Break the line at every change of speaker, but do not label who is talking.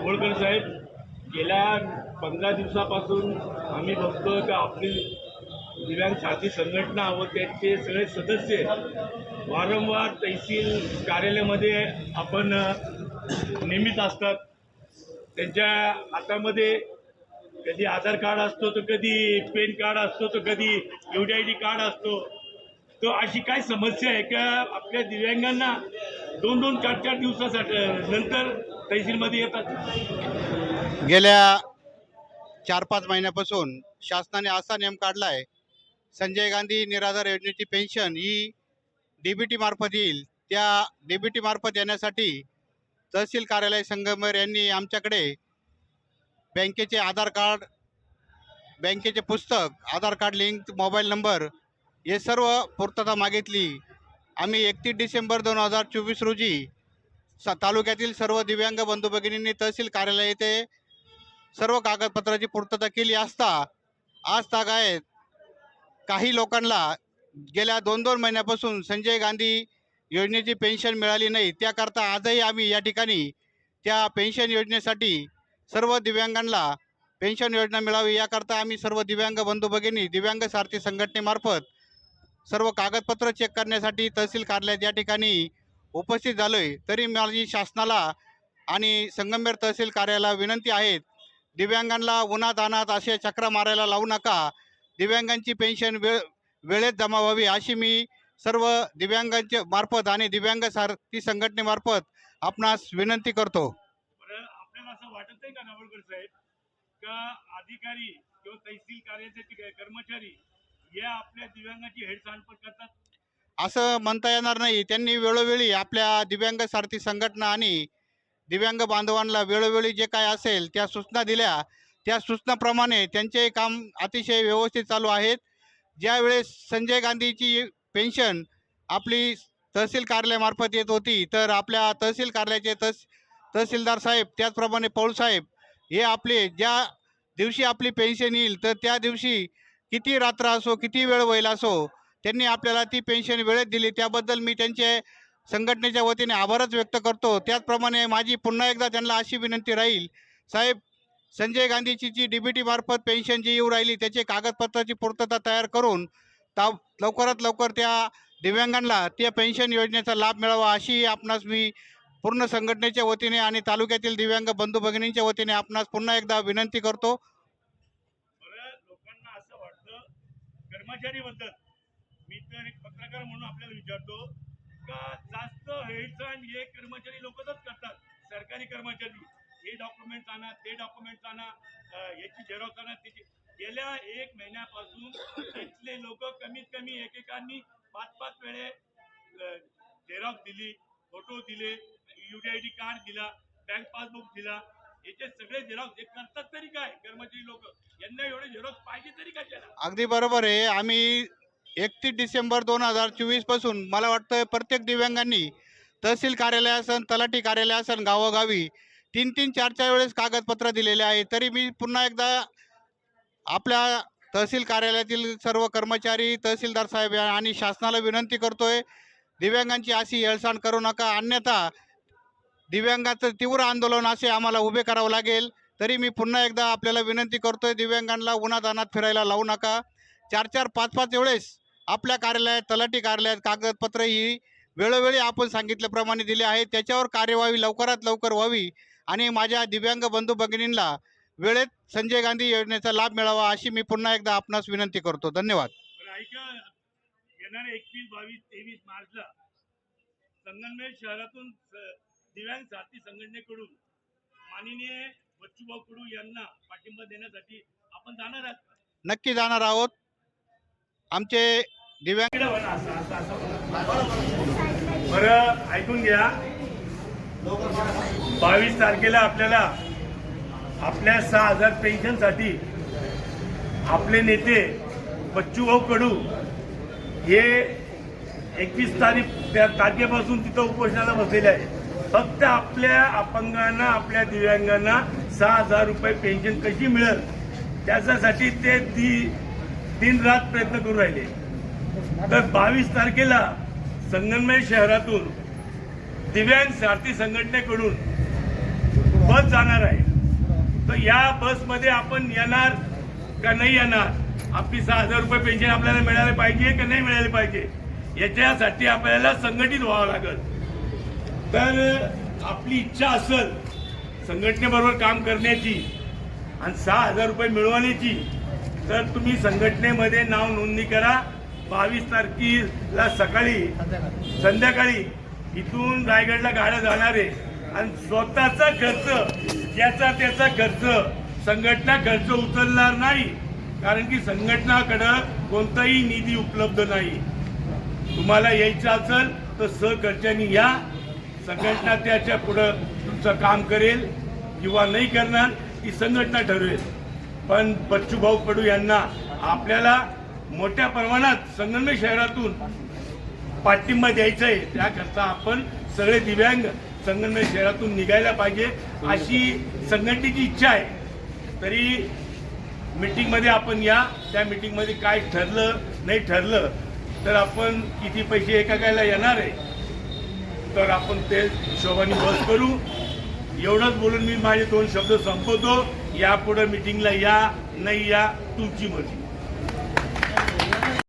दाभोळकर साहेब, गेल्या 15 दिवसापासून आम्ही बघतो की आपली दिव्यांग साथी संघटना व त्याचे सगळे सदस्य वारंवार तहसील कार्यालयामध्ये आपण नेहमीच असतात. त्यांच्या हातामध्ये कधी आधार कार्ड असतो, तर कधी पॅन कार्ड असतो, तर कधी UDID कार्ड असतो. तो अशी काय समस्या आहे का आपल्या दिव्यांगांना 2-2, 4-4 दिवसासाठी नंतर तहसीलमध्ये येतात?
गेल्या 4-5 महिन्यापासून शासनाने असा नियम काढला आहे, संजय गांधी निराधार योजनेची पेन्शन ही DBT मार्फत येईल. त्या DBT मार्फत येण्यासाठी तहसील कार्यालय संगमेर यांनी आमच्याकडे बँकेचे आधार कार्ड, बँकेचे पुस्तक, आधार कार्ड लिंक, मोबाईल नंबर हे सर्व पूर्तता मागितली. आम्ही 31 डिसेंबर 2024 रोजी तालुक्यातील सर्व दिव्यांग बंधू भगिनींनी तहसील कार्यालय येथे सर्व कागदपत्राची पूर्तता केली असता आज तागायत काही लोकांना गेल्या 2-2 महिन्यापासून संजय गांधी योजनेची पेन्शन मिळाली नाही. त्याकरता आजही आम्ही या ठिकाणी त्या पेन्शन योजनेसाठी सर्व दिव्यांगांना पेन्शन योजना मिळावी याकरता आम्ही सर्व दिव्यांग बंधू भगिनी दिव्यांग सारथी संघटनेमार्फत सर्व कागदपत्र चेक करण्यासाठी तहसील कार्यालयात या ठिकाणी उपस्थित झालोय. तरी माझी शासनाला आणि संगमेर तहसील कार्यालयाला विनंती आहे, दिव्यांगांना उन्हातान्हात असे चक्रा मारायला लावू नका. दिव्यांगांची पेन्शन वेळेत जमा व्हावी अशी मी सर्व दिव्यांगांच्या मार्फत आणि दिव्यांग सारथी संघटनेमार्फत आपणास विनंती करतो.
आपल्याला असं वाटत आहे का दाभोळकर साहेब का अधिकारी किंवा तहसील कार्यालयाचे कर्मचारी या आपल्या दिव्यांगाची हेळसांड करतात?
असं म्हणता येणार नाही. त्यांनी वेळोवेळी आपल्या दिव्यांग सारथी संघटना आणि दिव्यांग बांधवांना वेळोवेळी जे काय असेल त्या सूचना दिल्या. त्या सूचनाप्रमाणे त्यांचे काम अतिशय व्यवस्थित चालू आहेत. ज्यावेळेस संजय गांधीची पेन्शन आपली तहसील कार्यालयामार्फत येत होती, तर आपल्या तहसील कार्यालयाचे तहसीलदार साहेब, त्याचप्रमाणे पौल साहेब हे आपले ज्या दिवशी आपली पेन्शन येईल तर त्या दिवशी किती रात्र असो, किती वेळ होईल असो, त्यांनी आपल्याला ती पेन्शन वेळेत दिली. त्याबद्दल मी त्यांचे संघटनेच्या वतीने आभारच व्यक्त करतो. त्याचप्रमाणे माझी पुन्हा एकदा त्यांना अशी विनंती राहील, साहेब, संजय गांधीची जी DBT मार्फत पेन्शन जी येऊ राहिली त्याचे कागदपत्राची पूर्तता तयार करून लवकरात लवकर त्या दिव्यांगांना त्या पेन्शन योजनेचा लाभ मिळावा अशी आपणास मी पूर्ण संघटनेच्या वतीने आणि तालुक्यातील दिव्यांग बंधू भगिनींच्या वतीने आपणास पुन्हा एकदा विनंती करतो.
लोकांना असं वाटतं कर्मचारी बद्दल, मी तर एक पत्रकार म्हणून आपल्याला विचारतो का जास्त हेळसांड हे कर्मचारी लोकच करतात. सरकारी कर्मचारी हे डॉक्युमेंट्स आणा, ते डॉक्युमेंट्स आणा, याची झेरॉक्स आणा, त्याची. गेल्या 1 महिन्यापासून इथले लोक कमीत कमी एकेकांनी 5-5 वेळे झेरॉक्स दिली, फोटो दिले, UDID कार्ड दिला, बँक पासबुक दिला. याचे सगळे झेरॉक्स हे करतात तरी काय कर्मचारी लोक? यांना एवढे झेरॉक्स पाहिजे तरी कशाला?
अगदी बरोबर आहे. आम्ही 31 डिसेंबर 2024 पासून मला वाटतं प्रत्येक दिव्यांगांनी तहसील कार्यालय असन, तलाठी कार्यालय असन, गावोगावी 3-3, 4-4 वेळेस कागदपत्र दिलेले आहे. तरी मी पुन्हा एकदा आपल्या तहसील कार्यालयातील सर्व कर्मचारी, तहसीलदार साहेब आणि शासनाला विनंती करतोय, दिव्यांगांची अशी हेळसांड करू नका, अन्यथा दिव्यांगाचं तीव्र आंदोलन असे आम्हाला उभे करावं लागेल. तरी मी पुन्हा एकदा आपल्याला विनंती करतोय, दिव्यांगांना उन्हातान्हात फिरायला लावू नका. 4-4, 5-5 वेळेस आपल्या कार्यालयात, तलाठी कार्यालयात कागदपत्र ही वेळोवेळी आपण सांगितल्याप्रमाणे दिले आहेत. त्याच्यावर कार्यवाही लवकरात लवकर व्हावी आणि माझ्या दिव्यांग बंधू भगिनींना वेळेत संजय गांधी योजनेचा लाभ मिळावा अशी मी पुन्हा एकदा आपणास विनंती करतो. धन्यवाद.
ऐका, येणाऱ्या 21, 22, 23 मार्चला संगमेर शहरातून दिव्यांग सारथी संघटनेकडून माननीय बच्चूभाऊ कडू यांना पाठिंबा देण्यासाठी आपण जाणार आहात?
नक्की जाणार आहोत. आमचे दिव्यांग
बरं ऐकून घ्या, 22 तारखेला आपल्याला आपल्या 6,000 पेन्शनसाठी आपले नेते बच्चूभाऊ कडू हे 21 तारखेपासून तिथं उपोषणाला बसलेले आहे. फक्त आपल्या अपंगांना, आपल्या दिव्यांगांना 6,000 रुपये पेन्शन कशी मिळेल त्याच्यासाठी ते दिन रात प्रयत्न करू राहिले. तर 22 तारखेला संगमेर शहरातून दिव्यांग सारथी संघटनेकडून बस जाणार आहे, तर या बसमध्ये आपण येणार का नाही येणार, आपली 6,000 रुपये पेन्शन आपल्याला मिळाले पाहिजे का नाही मिळाले पाहिजे, याच्यासाठी आपल्याला संघटित व्हावं लागेल. तर आपली इच्छा असेल संघटनेबरोबर काम करण्याची आणि 6,000 रुपये मिळवण्याची, तर तुम्ही संघटनेमध्ये नाव नोंदणी करा. 22 तारखेला संध्याकाळी इथून रायगडला गाड्या जाणार आहे आणि स्वतःचा खर्च ज्याचा त्याचा खर्च, संघटना खर्च उचलणार नाही, कारण की संघटनाकडं कोणताही निधी उपलब्ध नाही. तुम्हाला यायचं असेल तर सहखर्चाने या. संघटना त्याच्या पुढं तुमचं काम करेल किंवा नाही करणार ही संघटना ठरवेल. पण बच्चूभाऊ कडू यांना आपल्याला मोठ्या प्रमाणात संगमनेर शहरातून पाठिंबा द्यायचा आहे. त्याकरता आपण सगळे दिव्यांग संगमनेर शहरातून निघायला पाहिजे अशी संघटनेची इच्छा आहे. तरी मीटिंगमध्ये आपण या. त्या मीटिंगमध्ये काय ठरलं नाही ठरलं तर आपण किती पैसे एकाकायला येणार आहे तर आपण ते हिशोबाने बस करू. एवढंच बोलून मी माझे 2 शब्द संपवतो. यापुढे मीटिंगला या नाही या तुमची मर्जी.